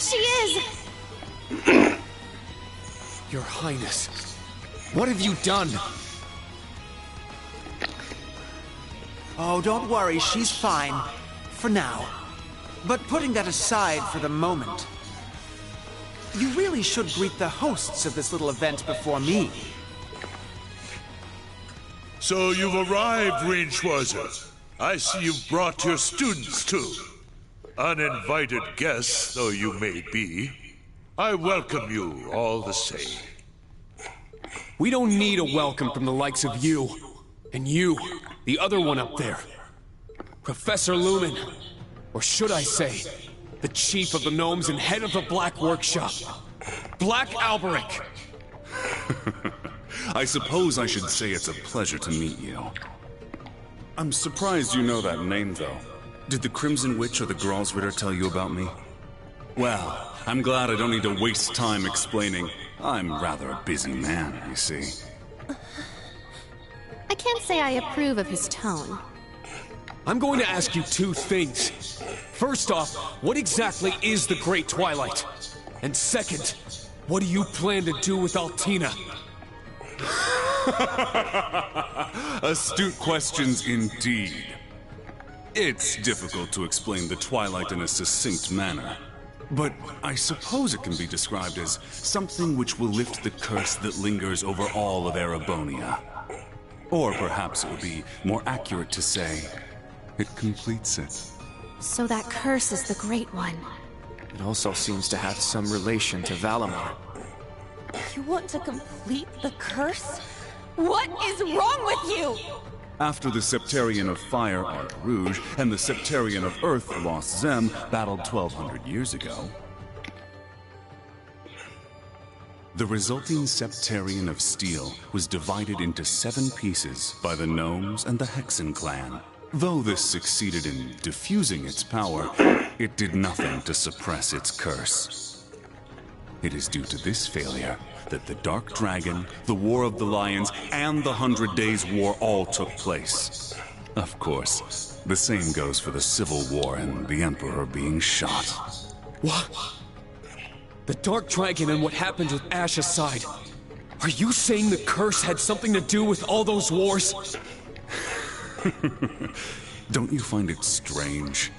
she is! Your Highness, what have you done? Oh, don't worry, she's fine. For now. But putting that aside for the moment, you really should greet the hosts of this little event before me. So you've arrived, Reinschwarzer. I see you've brought your students too. Uninvited guests though you may be, I welcome you all the same. We don't need a welcome from the likes of you. And you, the other one up there. Professor Lumen. Or should I say, the chief of the gnomes and head of the Black Workshop. Black Alberic. I suppose I should say it's a pleasure to meet you. I'm surprised you know that name, though. Did the Crimson Witch or the Gralsritter tell you about me? Well, I'm glad I don't need to waste time explaining. I'm rather a busy man, you see. I can't say I approve of his tone. I'm going to ask you two things. First off, what exactly is the Great Twilight? And second, what do you plan to do with Altina? Astute questions indeed. It's difficult to explain the Twilight in a succinct manner, but I suppose it can be described as something which will lift the curse that lingers over all of Erebonia. Or perhaps it would be more accurate to say, it completes it. So that curse is the Great One. It also seems to have some relation to Valimar. You want to complete the curse? What is wrong with you? After the Septarian of Fire, Art Rouge, and the Septarian of Earth, Lost Zem, battled 1,200 years ago, the resulting Septarian of Steel was divided into 7 pieces by the Gnomes and the Hexen clan. Though this succeeded in diffusing its power, it did nothing to suppress its curse. It is due to this failure that the Dark Dragon, the War of the Lions, and the 100 Days War all took place. Of course, the same goes for the Civil War and the Emperor being shot. What? The Dark Dragon and what happened with Ashe aside, are you saying the curse had something to do with all those wars? Don't you find it strange?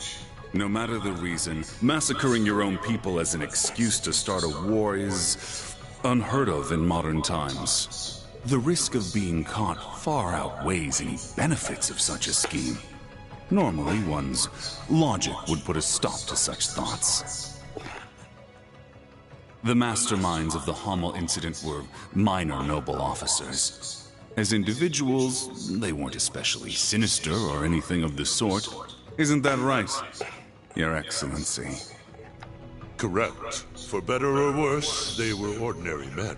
No matter the reason, massacring your own people as an excuse to start a war is unheard of in modern times. The risk of being caught far outweighs any benefits of such a scheme. Normally, one's logic would put a stop to such thoughts. The masterminds of the Hamel incident were minor noble officers. As individuals, they weren't especially sinister or anything of the sort. Isn't that right, Your Excellency? Correct. For better or worse, they were ordinary men.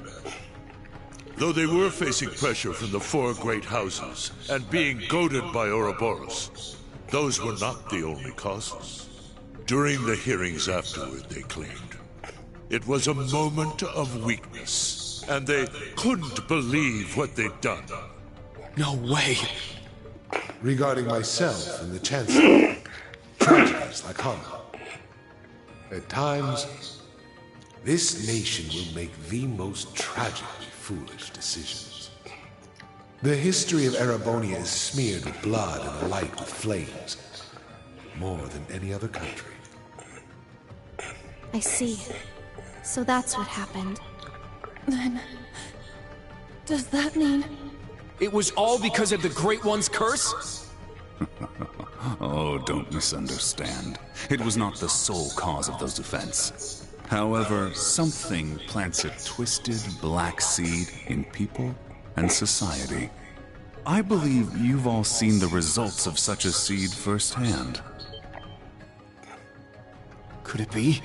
Though they were facing pressure from the 4 great houses and being goaded by Ouroboros, those were not the only causes. During the hearings afterward, they claimed, it was a moment of weakness, and they couldn't believe what they'd done. No way. Regarding myself and the Chancellor, tragedies like Hamel. At times, this nation will make the most tragically foolish decisions. The history of Erebonia is smeared with blood and alight with flames, more than any other country. I see. So that's what happened. Then, does that mean... It was all because of the Great One's curse? Oh, don't misunderstand. It was not the sole cause of those events. However, something plants a twisted black seed in people and society. I believe you've all seen the results of such a seed firsthand. Could it be?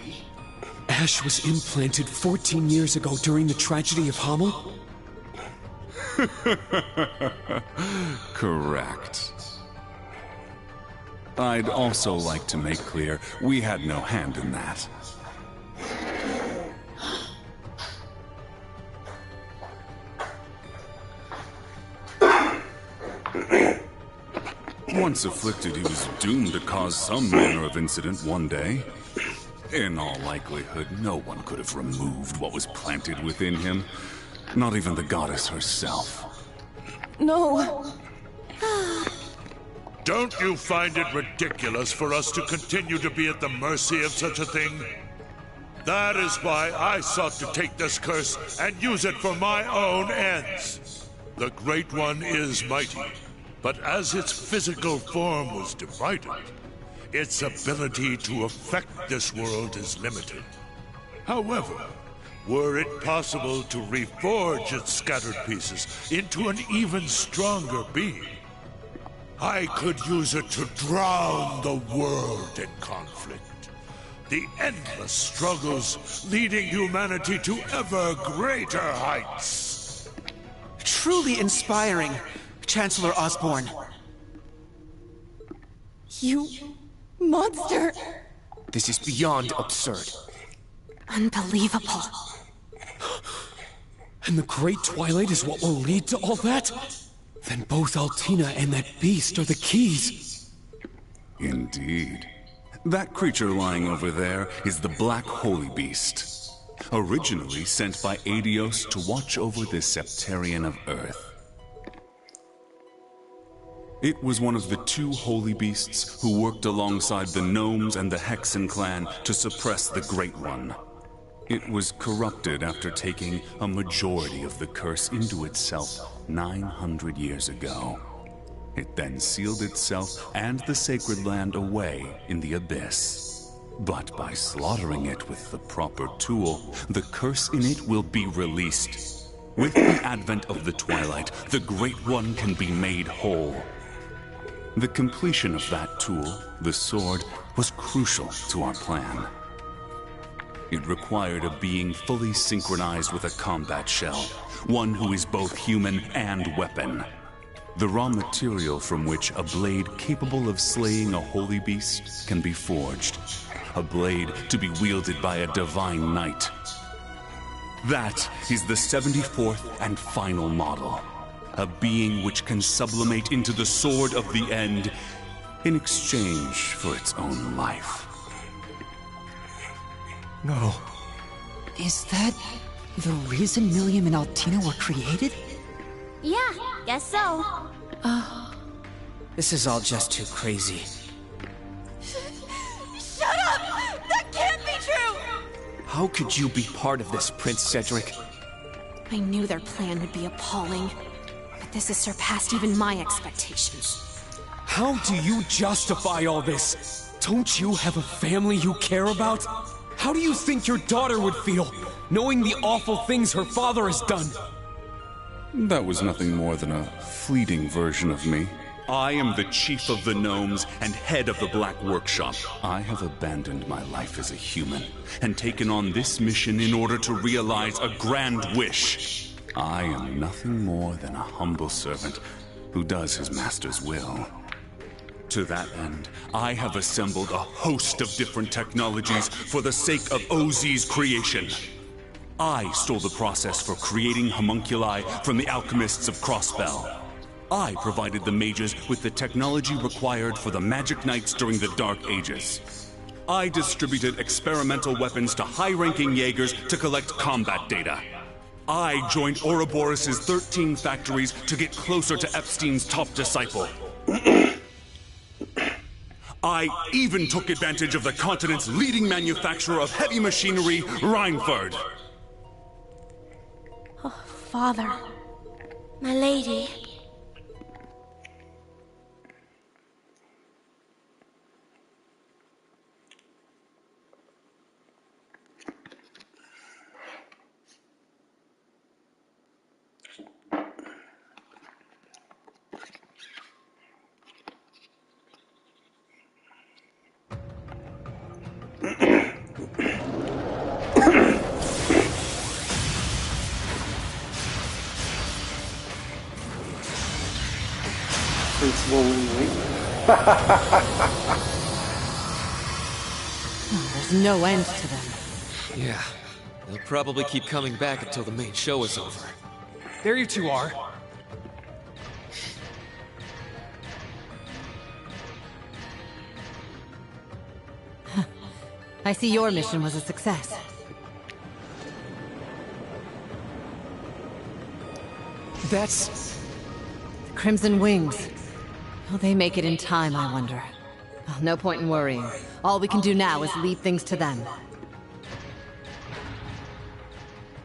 Ashe was implanted 14 years ago during the tragedy of Hamel? Correct. I'd also like to make clear we had no hand in that. Once afflicted, he was doomed to cause some manner of incident one day. In all likelihood, no one could have removed what was planted within him. Not even the goddess herself. No. Don't you find it ridiculous for us to continue to be at the mercy of such a thing? That is why I sought to take this curse and use it for my own ends. The Great One is mighty, but as its physical form was divided, its ability to affect this world is limited. However, were it possible to reforge its scattered pieces into an even stronger being, I could use it to drown the world in conflict. The endless struggles leading humanity to ever greater heights. Truly inspiring, Chancellor Osborn. You monster! This is beyond absurd. Unbelievable. And the Great Twilight is what will lead to all that? Then both Altina and that beast are the keys. Indeed. That creature lying over there is the Black Holy Beast. Originally sent by Aidios to watch over the Septarian of Earth. It was one of the two Holy Beasts who worked alongside the Gnomes and the Hexen clan to suppress the Great One. It was corrupted after taking a majority of the curse into itself 900 years ago. It then sealed itself and the sacred land away in the abyss. But by slaughtering it with the proper tool, the curse in it will be released. With the advent of the Twilight, the Great One can be made whole. The completion of that tool, the sword, was crucial to our plan. It required a being fully synchronized with a combat shell, one who is both human and weapon. The raw material from which a blade capable of slaying a holy beast can be forged. A blade to be wielded by a divine knight. That is the 74th and final model. A being which can sublimate into the sword of the end in exchange for its own life. No. Is that the reason Millium and Altina were created? Yeah, guess so. This is all just too crazy. Shut up! That can't be true! How could you be part of this, Prince Cedric? I knew their plan would be appalling, but this has surpassed even my expectations. How do you justify all this? Don't you have a family you care about? How do you think your daughter would feel, knowing the awful things her father has done? That was nothing more than a fleeting version of me. I am the chief of the Gnomes and head of the Black Workshop. I have abandoned my life as a human and taken on this mission in order to realize a grand wish. I am nothing more than a humble servant who does his master's will. To that end, I have assembled a host of different technologies for the sake of OZ's creation. I stole the process for creating homunculi from the alchemists of Crossbell. I provided the mages with the technology required for the Magic Knights during the Dark Ages. I distributed experimental weapons to high-ranking Jaegers to collect combat data. I joined Ouroboros' 13 factories to get closer to Epstein's top disciple. I even took advantage of the continent's leading manufacturer of heavy machinery, Reinford. Oh, Father. My lady. There's no end to them. Yeah, they'll probably keep coming back until the main show is over. There you two are. I see your mission was a success. That's... The Crimson Wings. Will they make it in time, I wonder? Well, no point in worrying. All we can do now is leave things to them.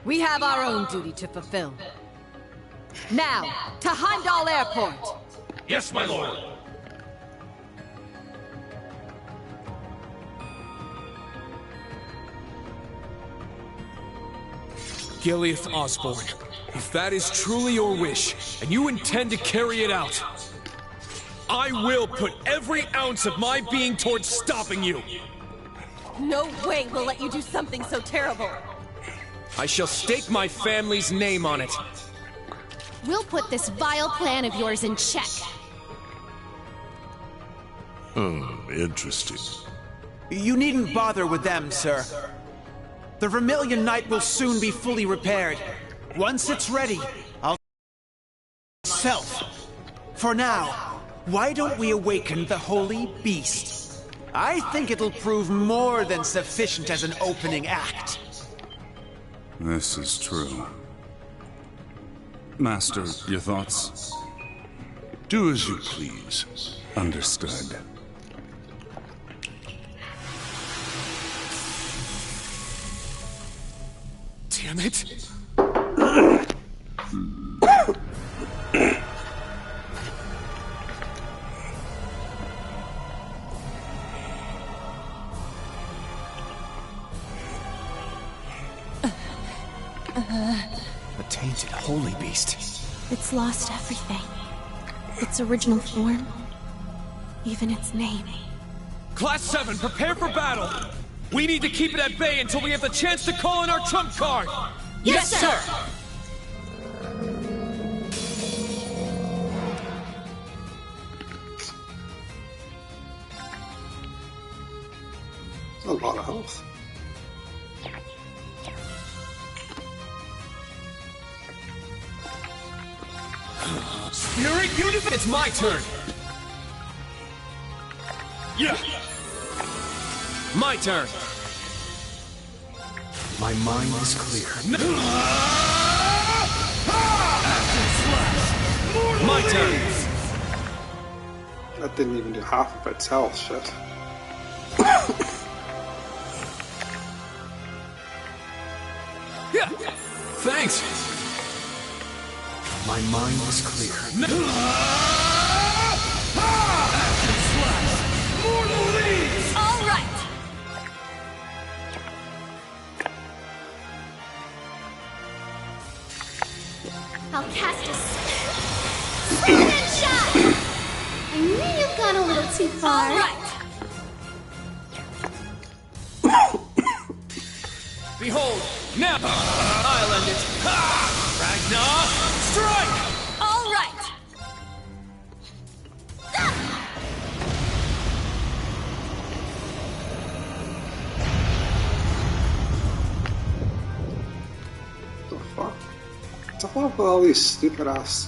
We have our own duty to fulfill. Now, to Heimdall Airport! Yes, my lord! Gileath Osborne, if that is truly your wish, and you intend to carry it out, I will put every ounce of my being towards stopping you! No way we'll let you do something so terrible! I shall stake my family's name on it. We'll put this vile plan of yours in check. Interesting. You needn't bother with them, sir. The Vermilion Knight will soon be fully repaired. Once it's ready, I'll... self. For now, why don't we awaken the Holy Beast? I think it'll prove more than sufficient as an opening act. This is true. Master, your thoughts? Do as you please. Understood. Damn it! The tainted Holy Beast. It's lost everything. Its original form. Even its name. Class 7, prepare for battle! We need to keep it at bay until we have the chance to call in our trump card! Yes, sir! A lot of health. Spirit Universe! It's my turn! Yeah! My turn! My mind is clear. My turn! That didn't even do half of its health, shit. Yeah! Thanks! My mind is clear. All right! I'll cast a Swift shot! I knew you've gone a little too far. All right! Behold, now I'll end it. Ragnar, strike! All right! What the fuck? What's up with all these stupid ass